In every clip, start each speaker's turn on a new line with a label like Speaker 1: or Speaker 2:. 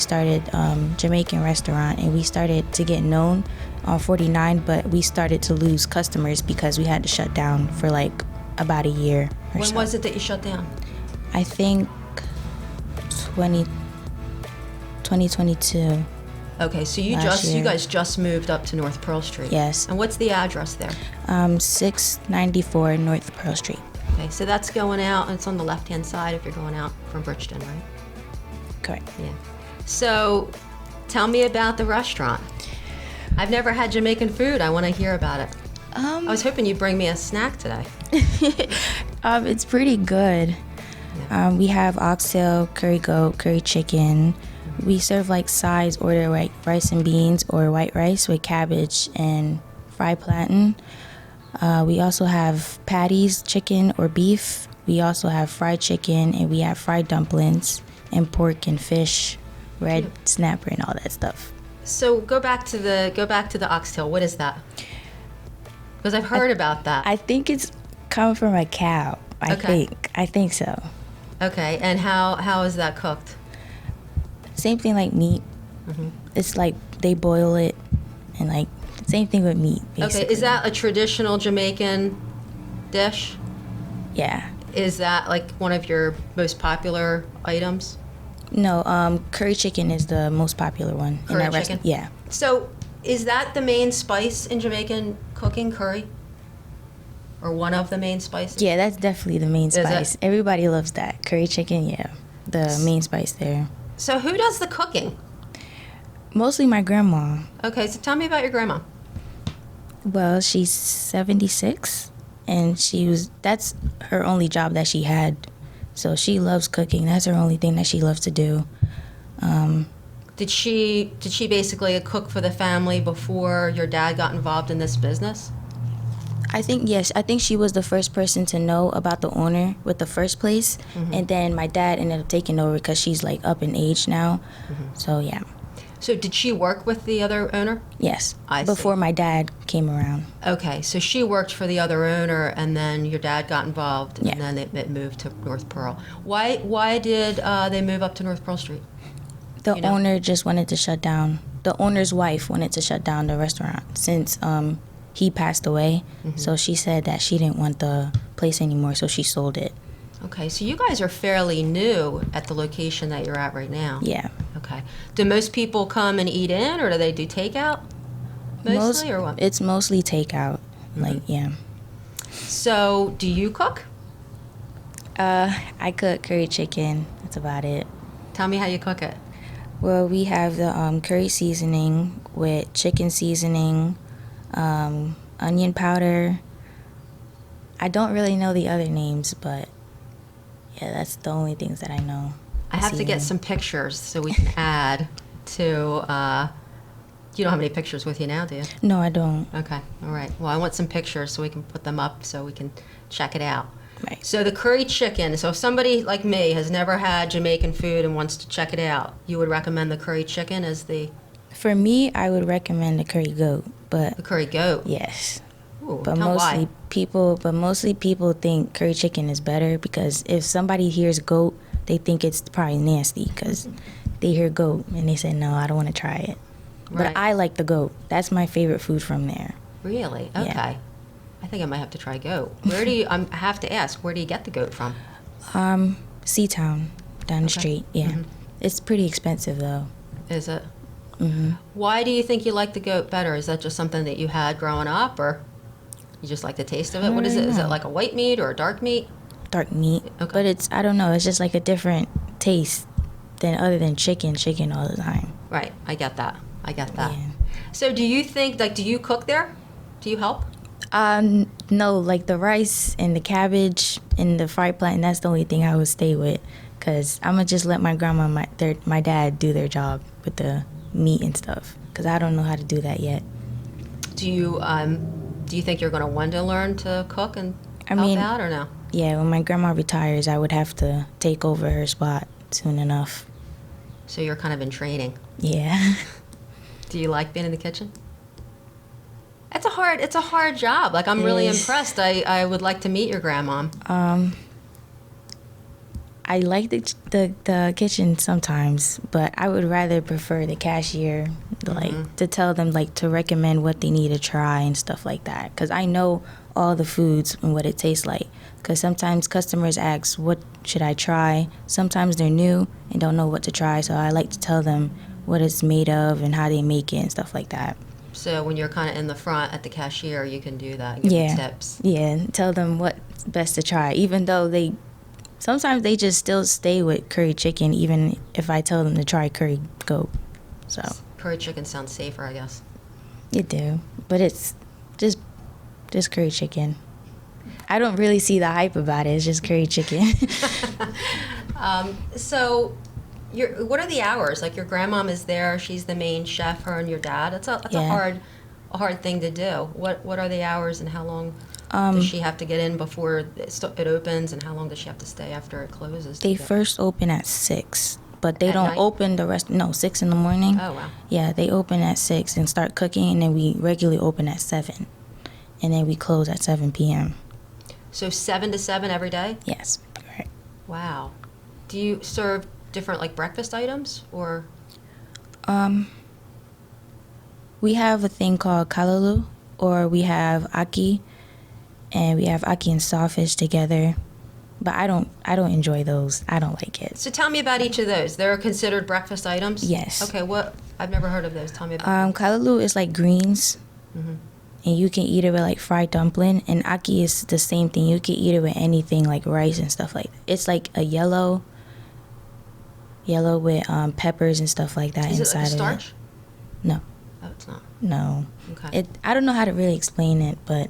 Speaker 1: started Jamaican restaurant, and we started to get known on 49, but we started to lose customers because we had to shut down for like about a year or
Speaker 2: When
Speaker 1: so.
Speaker 2: was it that you shut down?
Speaker 1: I think 2022.
Speaker 2: Okay, so you guys just moved up to North Pearl Street.
Speaker 1: Yes.
Speaker 2: And what's the address there?
Speaker 1: 694 North Pearl Street.
Speaker 2: Okay, so that's going out, and it's on the left-hand side if you're going out from Bridgeton, right?
Speaker 1: Correct.
Speaker 2: Yeah. So, tell me about the restaurant. I've never had Jamaican food. I want to hear about it. I was hoping you'd bring me a snack today.
Speaker 1: It's pretty good.
Speaker 2: Yeah.
Speaker 1: We have oxtail, curry goat, curry chicken. We serve like sides, order like rice and beans or white rice with cabbage and fried plantain. We also have patties, chicken or beef. We also have fried chicken, and we have fried dumplings and pork and fish, red snapper and all that stuff.
Speaker 2: So go back to the oxtail. What is that? Because I've heard about that.
Speaker 1: I think it's coming from a cow. I think so.
Speaker 2: Okay, and how is that cooked?
Speaker 1: Same thing like meat.
Speaker 2: Mm-hmm.
Speaker 1: It's like they boil it, and like same thing with meat, basically.
Speaker 2: Okay, is that a traditional Jamaican dish?
Speaker 1: Yeah.
Speaker 2: Is that like one of your most popular items?
Speaker 1: No, curry chicken is the most popular one.
Speaker 2: Curry
Speaker 1: in that
Speaker 2: chicken?
Speaker 1: Yeah.
Speaker 2: So is that the main spice in Jamaican cooking, curry? Or one of the main spices?
Speaker 1: Yeah, that's definitely the main
Speaker 2: it?
Speaker 1: spice. Everybody loves that. Curry chicken, yeah. The main spice there.
Speaker 2: So who does the cooking?
Speaker 1: Mostly my grandma.
Speaker 2: Okay, so tell me about your grandma.
Speaker 1: Well, she's 76, and that's her only job that she had. So she loves cooking. That's her only thing that she loves to do.
Speaker 2: Did she basically cook for the family before your dad got involved in this business?
Speaker 1: I think, yes. I think she was the first person to know about the owner with the first place. Mm-hmm. And then my dad ended up taking over because she's like up in age now. Mm-hmm. So, yeah.
Speaker 2: So did she work with the other owner?
Speaker 1: Yes.
Speaker 2: I
Speaker 1: before
Speaker 2: see.
Speaker 1: My dad came around.
Speaker 2: Okay, so she worked for the other owner, and then your dad got involved,
Speaker 1: Yeah.
Speaker 2: and then it moved to North Pearl. Why did they move up to North Pearl Street?
Speaker 1: The owner just wanted to shut down. The owner's wife wanted to shut down the restaurant since he passed away. Mm-hmm. So she said that she didn't want the place anymore, so she sold it.
Speaker 2: Okay, so you guys are fairly new at the location that you're at right now.
Speaker 1: Yeah.
Speaker 2: Okay. Do most people come and eat in, or do they do takeout mostly, or what?
Speaker 1: It's mostly takeout. Mm-hmm. Like, yeah.
Speaker 2: So, do you cook?
Speaker 1: I cook curry chicken. That's about it.
Speaker 2: Tell me how you cook it.
Speaker 1: Well, we have the curry seasoning with chicken seasoning, onion powder. I don't really know the other names, but yeah, that's the only things that I know.
Speaker 2: I have to get some pictures so we can add to, you don't have any pictures with you now, do you?
Speaker 1: No, I don't.
Speaker 2: Okay, all right. Well, I want some pictures so we can put them up so we can check it out.
Speaker 1: Right.
Speaker 2: So the curry chicken, so if somebody like me has never had Jamaican food and wants to check it out, you would recommend the curry chicken as the...
Speaker 1: For me, I would recommend the curry goat, but...
Speaker 2: The curry goat?
Speaker 1: Yes.
Speaker 2: Ooh,
Speaker 1: but mostly people think curry chicken is better because if somebody hears goat, they think it's probably nasty because they hear goat and they say, no, I don't want to try it.
Speaker 2: Right.
Speaker 1: But I like the goat. That's my favorite food from there.
Speaker 2: Really? Okay.
Speaker 1: Yeah.
Speaker 2: I think I might have to try goat. Where do you, I have to ask, where do you get the goat from?
Speaker 1: Seatown, down the street, yeah. Mm-hmm. It's pretty expensive, though.
Speaker 2: Is it?
Speaker 1: Mm-hmm.
Speaker 2: Why do you think you like the goat better? Is that just something that you had growing up, or you just like the taste of it? What is it? Is it like a white meat or a dark meat?
Speaker 1: Dark meat. Okay. But it's, I don't know, it's just like a different taste other than chicken all the time.
Speaker 2: Right, I get that.
Speaker 1: Yeah.
Speaker 2: So do you think, do you cook there? Do you help?
Speaker 1: No, like the rice and the cabbage and the fried plantain, that's the only thing I would stay with. Because I'm going to just let my grandma and my dad do their job with the meat and stuff. Because I don't know how to do that yet.
Speaker 2: Do you think you're going to want to learn to cook and help out or no?
Speaker 1: Yeah, when my grandma retires, I would have to take over her spot soon enough.
Speaker 2: So you're kind of in training.
Speaker 1: Yeah.
Speaker 2: Do you like being in the kitchen? It's a hard job. Like, I'm really impressed. I would like to meet your grandma.
Speaker 1: I like the kitchen sometimes, but I would rather prefer the cashier, like to tell them like to recommend what they need to try and stuff like that. Because I know all the foods and what it tastes like. Because sometimes customers ask, what should I try? Sometimes they're new and don't know what to try, so I like to tell them what it's made of and how they make it and stuff like that.
Speaker 2: So when you're kind of in the front at the cashier, you can do that, give them tips.
Speaker 1: Yeah, tell them what's best to try, even though sometimes they just still stay with curry chicken, even if I tell them to try curry goat. So
Speaker 2: Curry chicken sounds safer, I guess.
Speaker 1: It do, but it's just curry chicken. I don't really see the hype about it. It's just curry chicken.
Speaker 2: So, what are the hours? Like your grandmom is there; she's the main chef. Her and your dad. That's a hard thing to do. What are the hours, and how long does she have to get in before it opens, and how long does she have to stay after it closes?
Speaker 1: They first open at 6, but they don't
Speaker 2: night?
Speaker 1: open the rest. No, 6 in the morning.
Speaker 2: Oh wow.
Speaker 1: Yeah, they open at 6 and start cooking, and then we regularly open at 7, and then we close at 7 p.m.
Speaker 2: So 7 to 7 every day?
Speaker 1: Yes, right.
Speaker 2: Wow. Do you serve different like breakfast items or?
Speaker 1: We have a thing called kalalu, or we have aki, and we have aki and sawfish together. But I don't enjoy those. I don't like it.
Speaker 2: So tell me about each of those. They're considered breakfast items?
Speaker 1: Yes.
Speaker 2: Okay, what? I've never heard of those. Tell me about
Speaker 1: kalalu is like greens. And you can eat it with like fried dumpling, and aki is the same thing. You can eat it with anything like rice and stuff like that. It's like a yellow with peppers and stuff like that
Speaker 2: Is
Speaker 1: inside
Speaker 2: it like a
Speaker 1: of
Speaker 2: starch?
Speaker 1: it. No.
Speaker 2: Oh, it's not.
Speaker 1: No.
Speaker 2: Okay.
Speaker 1: I don't know how to really explain it, but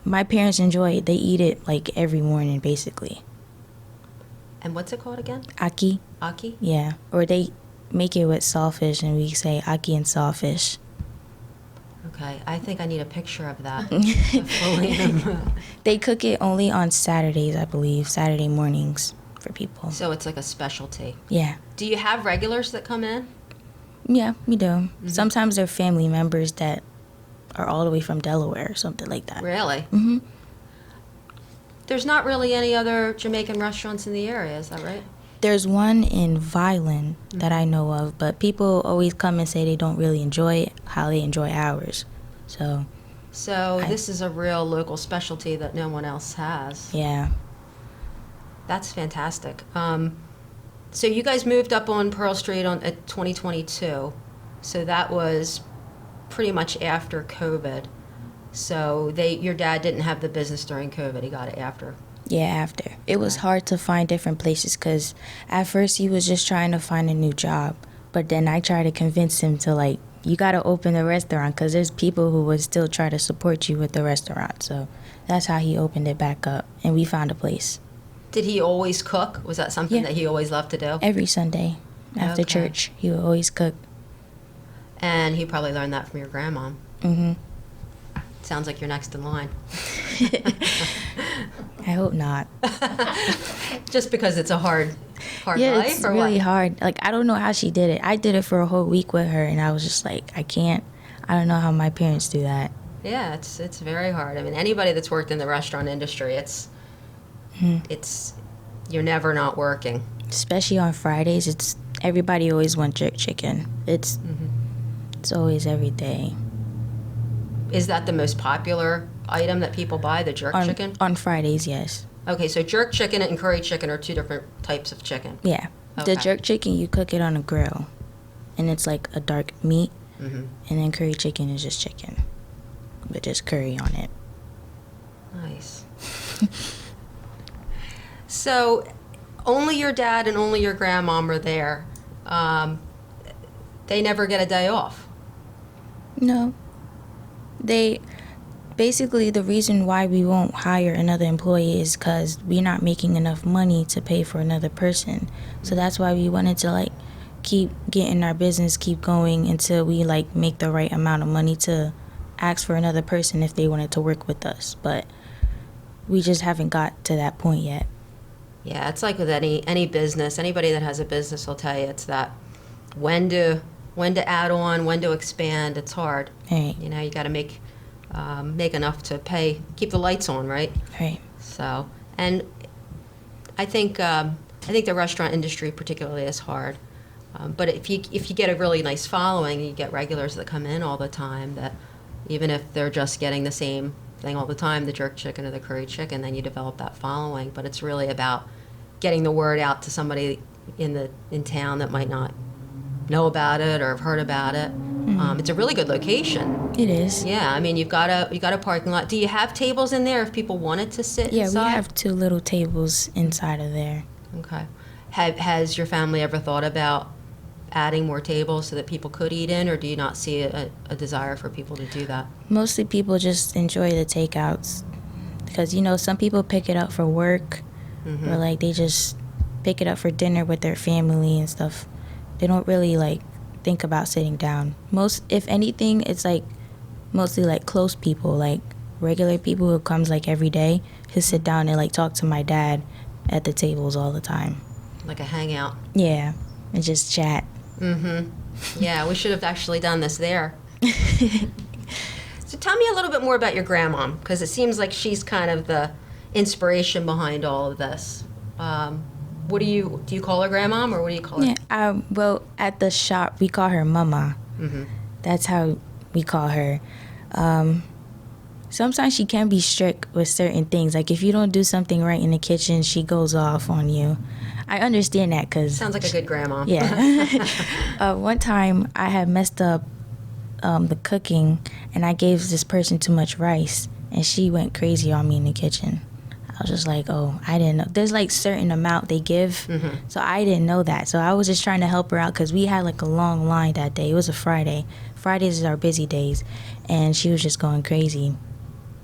Speaker 1: my parents enjoy it. They eat it like every morning basically.
Speaker 2: And what's it called again?
Speaker 1: Aki.
Speaker 2: Aki?
Speaker 1: Yeah. Or they make it with sawfish, and we say aki and sawfish.
Speaker 2: Okay, I think I need a picture of that.
Speaker 1: They cook it only on Saturdays, I believe, Saturday mornings for people.
Speaker 2: So it's like a specialty.
Speaker 1: Yeah.
Speaker 2: Do you have regulars that come in?
Speaker 1: Yeah, we do. Sometimes they're family members that are all the way from Delaware or something like that.
Speaker 2: Really?
Speaker 1: Mm-hmm.
Speaker 2: There's not really any other Jamaican restaurants in the area, is that right?
Speaker 1: There's one in Violin that I know of, but people always come and say they don't really enjoy it, how they enjoy ours. So
Speaker 2: this is a real local specialty that no one else has.
Speaker 1: Yeah.
Speaker 2: That's fantastic. So you guys moved up on Pearl Street at 2022. So that was pretty much after COVID. So your dad didn't have the business during COVID. He got it after.
Speaker 1: Yeah, after. It was hard to find different places because at first he was just trying to find a new job. But then I tried to convince him to, like, you got to open the restaurant because there's people who would still try to support you with the restaurant. So that's how he opened it back up, and we found a place.
Speaker 2: Did he always cook? Was that something that he always loved to do?
Speaker 1: Every Sunday after church, he would always cook.
Speaker 2: And he probably learned that from your grandma.
Speaker 1: Mm-hmm.
Speaker 2: Sounds like you're next in line.
Speaker 1: I hope not.
Speaker 2: Just because it's a hard
Speaker 1: yeah,
Speaker 2: life,
Speaker 1: it's
Speaker 2: or
Speaker 1: really
Speaker 2: what?
Speaker 1: hard. Like, I don't know how she did it. I did it for a whole week with her, and I was just like, I don't know how my parents do that.
Speaker 2: Yeah, it's very hard. I mean, anybody that's worked in the restaurant industry, it's you're never not working.
Speaker 1: Especially on Fridays, everybody always wants jerk chicken. It's always every day.
Speaker 2: Is that the most popular item that people buy, the jerk chicken?
Speaker 1: On Fridays, yes.
Speaker 2: Okay, so jerk chicken and curry chicken are two different types of chicken.
Speaker 1: Yeah.
Speaker 2: Okay.
Speaker 1: The jerk chicken, you cook it on a grill, and it's like a dark meat, and then curry chicken is just chicken, but just curry on it.
Speaker 2: Nice. So only your dad and only your grandmom are there. They never get a day off.
Speaker 1: No. Basically, the reason why we won't hire another employee is because we're not making enough money to pay for another person. So that's why we wanted to, like, keep getting our business, keep going until we, like, make the right amount of money to ask for another person if they wanted to work with us. But we just haven't got to that point yet.
Speaker 2: Yeah, it's like with any business. Anybody that has a business will tell you it's that when to add on, when to expand. It's hard.
Speaker 1: Right.
Speaker 2: You know, you got to make enough to keep the lights on, right?
Speaker 1: Right.
Speaker 2: So, and I think the restaurant industry particularly is hard. But if you get a really nice following, you get regulars that come in all the time, that even if they're just getting the same thing all the time, the jerk chicken or the curry chicken, then you develop that following. But it's really about getting the word out to somebody in town that might not know about it or have heard about it. It's a really good location.
Speaker 1: It is.
Speaker 2: Yeah, I mean, you've got a parking lot. Do you have tables in there if people wanted to sit
Speaker 1: Yeah,
Speaker 2: inside?
Speaker 1: we have 2 little tables inside of there.
Speaker 2: Okay. Has your family ever thought about adding more tables so that people could eat in, or do you not see a desire for people to do that?
Speaker 1: Mostly people just enjoy the takeouts because, some people pick it up for work or, like, they just pick it up for dinner with their family and stuff. They don't really, like, think about sitting down. If anything, it's, like, mostly, like, close people, like, regular people who comes, like, every day who sit down and, like, talk to my dad at the tables all the time.
Speaker 2: Like a hangout.
Speaker 1: Yeah, and just chat.
Speaker 2: Yeah, we should have actually done this there. So tell me a little bit more about your grandmom, because it seems like she's kind of the inspiration behind all of this. What do you call her grandmom, or what do you call her?
Speaker 1: Yeah, well, at the shop, we call her Mama. That's how we call her. Sometimes she can be strict with certain things. Like, if you don't do something right in the kitchen, she goes off on you. I understand that because...
Speaker 2: Sounds like a good grandma.
Speaker 1: Yeah. One time, I had messed up the cooking, and I gave this person too much rice, and she went crazy on me in the kitchen. I was just like, oh, I didn't know. There's, like, certain amount they give, so I didn't know that. So I was just trying to help her out because we had, like, a long line that day. It was a Friday. Fridays is our busy days, and she was just going crazy.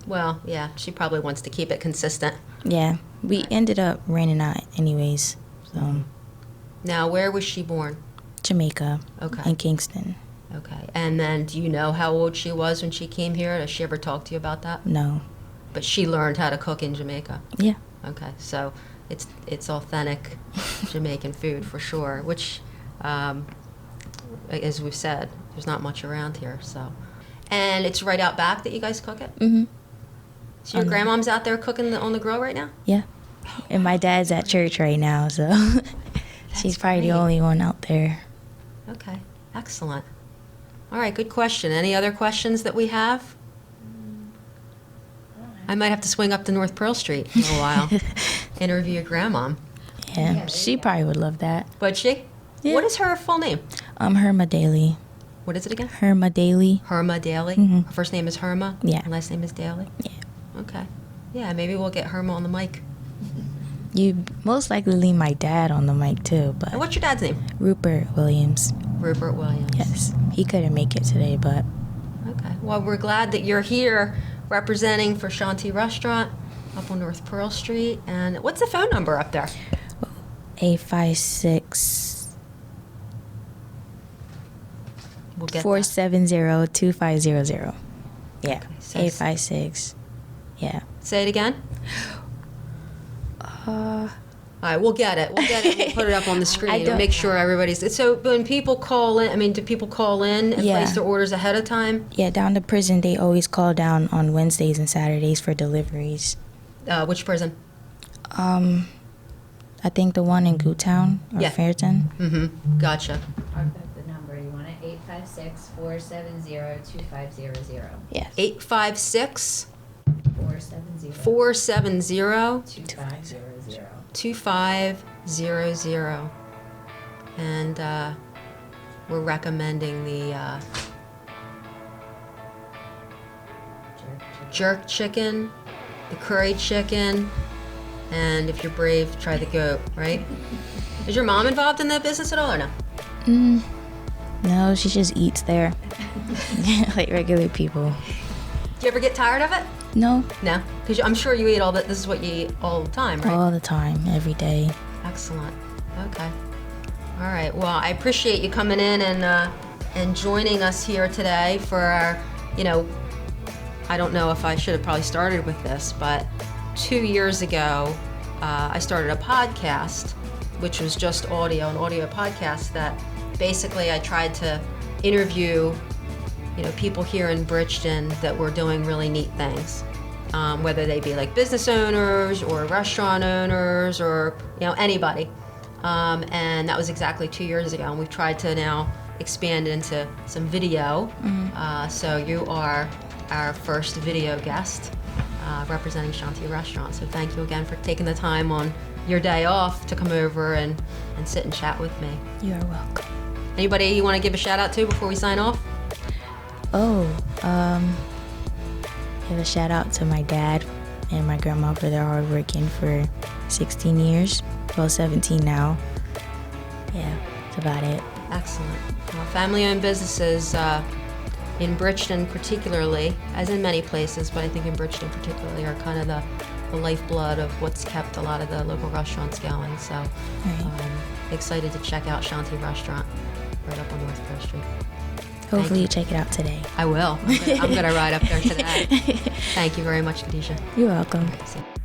Speaker 2: Well, yeah, she probably wants to keep it consistent.
Speaker 1: Yeah, we ended up renting out anyways. So.
Speaker 2: Now, where was she born?
Speaker 1: Jamaica.
Speaker 2: Okay.
Speaker 1: In Kingston.
Speaker 2: Okay. And then do you know how old she was when she came here? Does she ever talk to you about that?
Speaker 1: No.
Speaker 2: But she learned how to cook in Jamaica?
Speaker 1: Yeah.
Speaker 2: Okay. So it's authentic Jamaican food for sure, which, as we've said, there's not much around here. So, and it's right out back that you guys cook it?
Speaker 1: Mm-hmm.
Speaker 2: So your grandmom's out there cooking on the grill right now?
Speaker 1: Yeah. And my dad's at church right now, so she's probably
Speaker 2: great.
Speaker 1: the only one out there.
Speaker 2: Okay, excellent. All right, good question. Any other questions that we have? I might have to swing up to North Pearl Street in a while, interview your grandmom.
Speaker 1: Yeah, she probably would love that.
Speaker 2: Would she?
Speaker 1: Yeah.
Speaker 2: What is her full name?
Speaker 1: Herma Daly.
Speaker 2: What is it again?
Speaker 1: Herma Daly.
Speaker 2: Herma Daly?
Speaker 1: Mhm.
Speaker 2: Her first name is Herma?
Speaker 1: Yeah.
Speaker 2: And last name is Daly?
Speaker 1: Yeah.
Speaker 2: Okay. Yeah, maybe we'll get Herma on the mic.
Speaker 1: You most likely leave my dad on the mic too,
Speaker 2: And
Speaker 1: but
Speaker 2: what's your dad's name?
Speaker 1: Rupert Williams.
Speaker 2: Rupert Williams.
Speaker 1: Yes, he couldn't make it today, but
Speaker 2: Okay. Well, we're glad that you're here representing for Shanti Restaurant up on North Pearl Street. And what's the phone number up there?
Speaker 1: 856
Speaker 2: We'll get
Speaker 1: 470-2500. Yeah,
Speaker 2: Okay, so
Speaker 1: 856. Yeah.
Speaker 2: Say it again. All right, we'll get it. We'll put it up on the screen and
Speaker 1: don't-
Speaker 2: make sure everybody's. So when people call in, do people call in and
Speaker 1: Yeah.
Speaker 2: place their orders ahead of time?
Speaker 1: Yeah, down to prison, they always call down on Wednesdays and Saturdays for deliveries.
Speaker 2: Which prison?
Speaker 1: I think the one in Gootown or
Speaker 2: Yeah.
Speaker 1: Fairton.
Speaker 2: Mm-hmm. Gotcha.
Speaker 3: I've got the number. You want it? 856-470-2500.
Speaker 1: Yes.
Speaker 2: 856
Speaker 3: 470
Speaker 2: 470
Speaker 3: 2500.
Speaker 2: 2500. And we're recommending the jerk chicken, the curry chicken, and if you're brave, try the goat, right? Is your mom involved in that business at all or no?
Speaker 1: No, she just eats there. Like regular people.
Speaker 2: Do you ever get tired of it?
Speaker 1: No,
Speaker 2: No? Because I'm sure you eat all that. This is what you eat all the time, right?
Speaker 1: all the time, every day.
Speaker 2: Excellent. Okay. All right. Well, I appreciate you coming in and joining us here today for our, I don't know if I should have probably started with this, but 2 years ago, I started a podcast, which was just an audio podcast that basically I tried to interview, people here in Bridgeton that were doing really neat things. whether they be like business owners or restaurant owners or anybody. And that was exactly 2 years ago, and we've tried to now expand into some video. So you are our first video guest representing Shanti Restaurant. So thank you again for taking the time on your day off to come over and sit and chat with me.
Speaker 1: You are welcome.
Speaker 2: Anybody you want to give a shout out to before we sign off?
Speaker 1: Give a shout out to my dad and my grandma for their hard working for 16 years. Well, 17 now. Yeah, that's about it.
Speaker 2: Excellent. Well, family-owned businesses in Bridgeton particularly, as in many places, but I think in Bridgeton particularly, are kind of the lifeblood of what's kept a lot of the local restaurants going. So excited to check out Shanti Restaurant right up on North Pear Street.
Speaker 1: Hopefully you check it out today.
Speaker 2: I will. I'm gonna ride up there today. Thank you very much, Khadijah.
Speaker 1: You're welcome.
Speaker 2: See you.